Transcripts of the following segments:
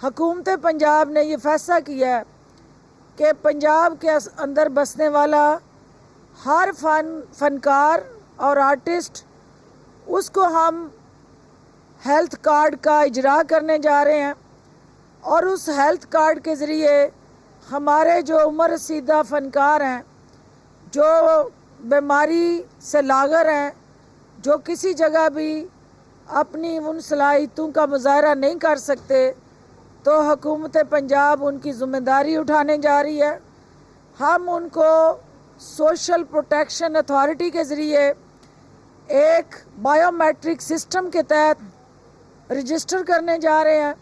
हुकूमत पंजाब ने ये फैसला किया है कि पंजाब के अंदर बसने वाला हर फनकार और आर्टिस्ट उसको हम हेल्थ कार्ड का इजरा करने जा रहे हैं और उस हेल्थ कार्ड के ज़रिए हमारे जो उम्र रसीदा फ़नकार हैं, जो बीमारी से लागर हैं, जो किसी जगह भी अपनी उन सलाहियतों का मुजाहरा नहीं कर सकते, तो हुकूमत पंजाब उनकी ज़िम्मेदारी उठाने जा रही है। हम उनको सोशल प्रोटेक्शन अथॉरिटी के ज़रिए एक बायोमेट्रिक सिस्टम के तहत रजिस्टर करने जा रहे हैं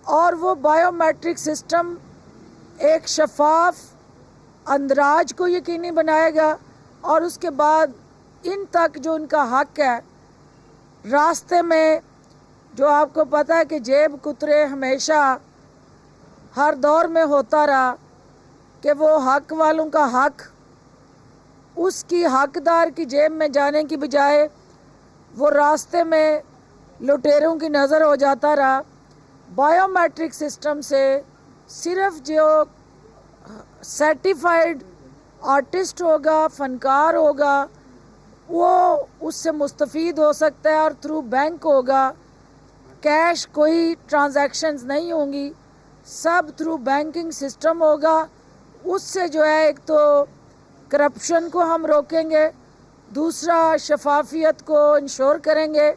और वो बायोमेट्रिक सिस्टम एक शफाफ अंदराज को यकीनी बनाएगा और उसके बाद इन तक जो उनका हक है, रास्ते में जो आपको पता है कि जेब कुतरे हमेशा हर दौर में होता रहा कि वो हक वालों का हक उसकी हकदार की जेब में जाने की बजाय वो रास्ते में लुटेरों की नज़र हो जाता रहा। बायोमेट्रिक सिस्टम से सिर्फ जो सर्टिफाइड आर्टिस्ट होगा, फनकार होगा, वो उससे मुस्तफ़ीद हो सकता है और थ्रू बैंक होगा। कैश कोई ट्रांजैक्शंस नहीं होंगी, सब थ्रू बैंकिंग सिस्टम होगा। उससे जो है एक तो करप्शन को हम रोकेंगे, दूसरा शफाफियत को इंश्योर करेंगे।